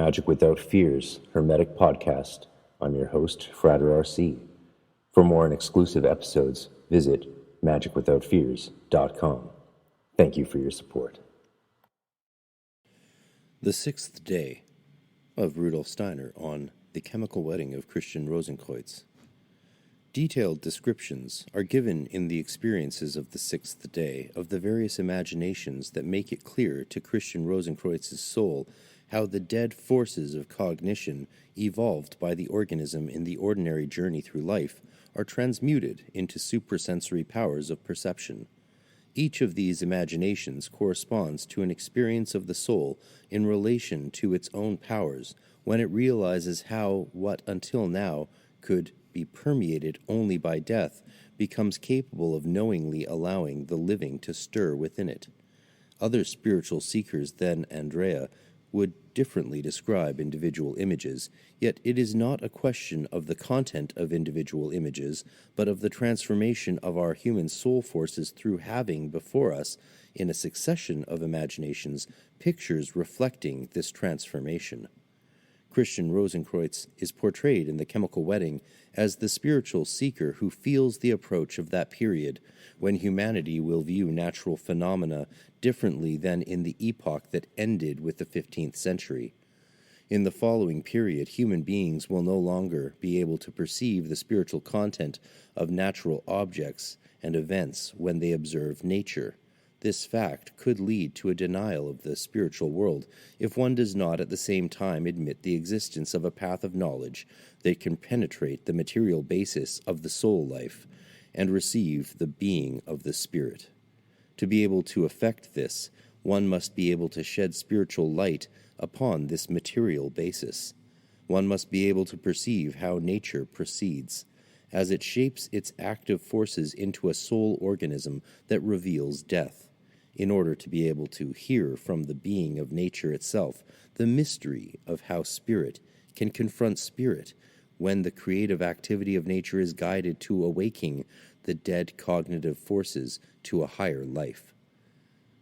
Magic Without Fears Hermetic podcast. I'm your host, Frater RC. For more and exclusive episodes, visit magicwithoutfears.com. Thank you for your support. The sixth day of Rudolf Steiner on the chemical wedding of Christian Rosenkreuz. Detailed descriptions are given in the experiences of the sixth day of the various imaginations that make it clear to Christian Rosenkreuz's soul how the dead forces of cognition evolved by the organism in the ordinary journey through life are transmuted into suprasensory powers of perception. Each of these imaginations corresponds to an experience of the soul in relation to its own powers when it realizes how what until now could be permeated only by death becomes capable of knowingly allowing the living to stir within it. Other spiritual seekers than Andrea would differently describe individual images, yet it is not a question of the content of individual images, but of the transformation of our human soul forces through having before us, in a succession of imaginations, pictures reflecting this transformation. Christian Rosenkreuz is portrayed in the chemical wedding as the spiritual seeker who feels the approach of that period when humanity will view natural phenomena differently than in the epoch that ended with the 15th century. In the following period, human beings will no longer be able to perceive the spiritual content of natural objects and events when they observe nature. This fact could lead to a denial of the spiritual world if one does not at the same time admit the existence of a path of knowledge that can penetrate the material basis of the soul life and receive the being of the spirit. To be able to effect this, one must be able to shed spiritual light upon this material basis. One must be able to perceive how nature proceeds, as it shapes its active forces into a soul organism that reveals death, in order to be able to hear from the being of nature itself the mystery of how spirit can confront spirit when the creative activity of nature is guided to awaking the dead cognitive forces to a higher life.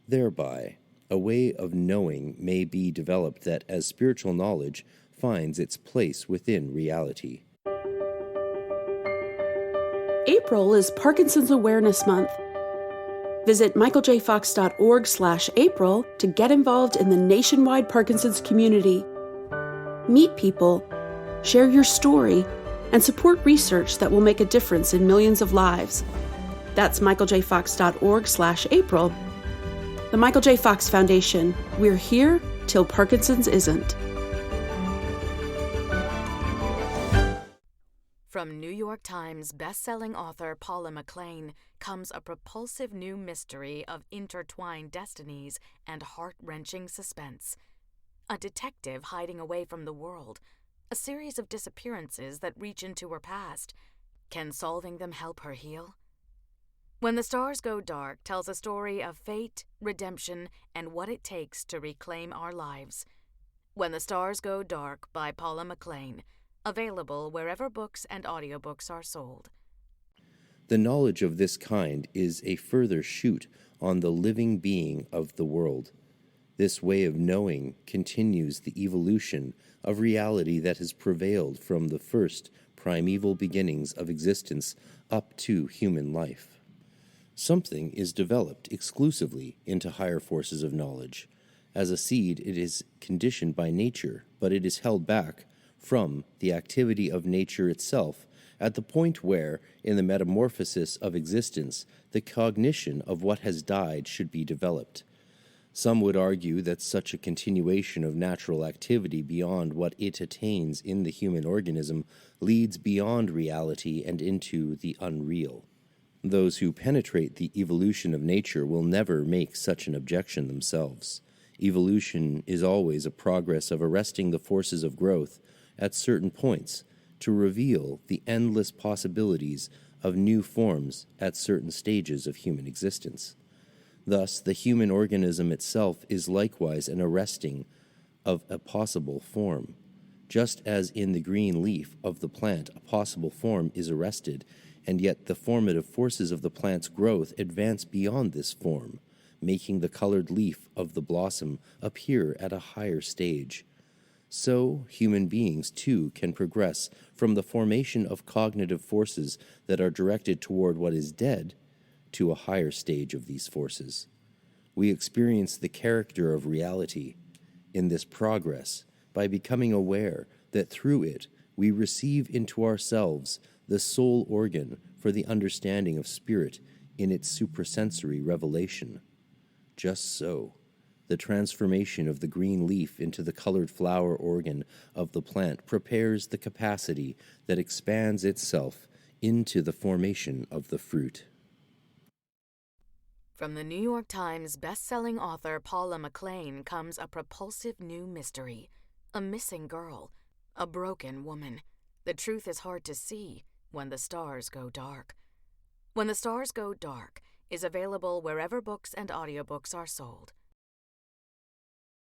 Thereby, a way of knowing may be developed that, as spiritual knowledge, finds its place within reality. April is Parkinson's Awareness Month. Visit michaeljfox.org/April to get involved in the nationwide Parkinson's community. Meet people, share your story, and support research that will make a difference in millions of lives. That's michaeljfox.org/April. The Michael J. Fox Foundation. We're here till Parkinson's isn't. From New York Times bestselling author Paula McLain comes a propulsive new mystery of intertwined destinies and heart-wrenching suspense. A detective hiding away from the world, a series of disappearances that reach into her past. Can solving them help her heal? When the Stars Go Dark tells a story of fate, redemption, and what it takes to reclaim our lives. When the Stars Go Dark by Paula McLain. Available wherever books and audiobooks are sold. The knowledge of this kind is a further shoot on the living being of the world. This way of knowing continues the evolution of reality that has prevailed from the first primeval beginnings of existence up to human life. Something is developed exclusively into higher forces of knowledge. As a seed, it is conditioned by nature, but it is held back from the activity of nature itself at the point where, in the metamorphosis of existence, the cognition of what has died should be developed. Some would argue that such a continuation of natural activity beyond what it attains in the human organism leads beyond reality and into the unreal. Those who penetrate the evolution of nature will never make such an objection themselves. Evolution is always a progress of arresting the forces of growth at certain points to reveal the endless possibilities of new forms at certain stages of human existence. Thus, the human organism itself is likewise an arresting of a possible form. Just as in the green leaf of the plant a possible form is arrested, and yet the formative forces of the plant's growth advance beyond this form, making the colored leaf of the blossom appear at a higher stage. so human beings too can progress from the formation of cognitive forces that are directed toward what is dead to a higher stage of these forces. We experience the character of reality in this progress by becoming aware that through it we receive into ourselves the sole organ for the understanding of spirit in its suprasensory revelation. Just so, the transformation of the green leaf into the colored flower organ of the plant prepares the capacity that expands itself into the formation of the fruit. From the New York Times best-selling author Paula McLean comes a propulsive new mystery, a missing girl, a broken woman. The truth is hard to see when the stars go dark. When the Stars Go Dark is available wherever books and audiobooks are sold.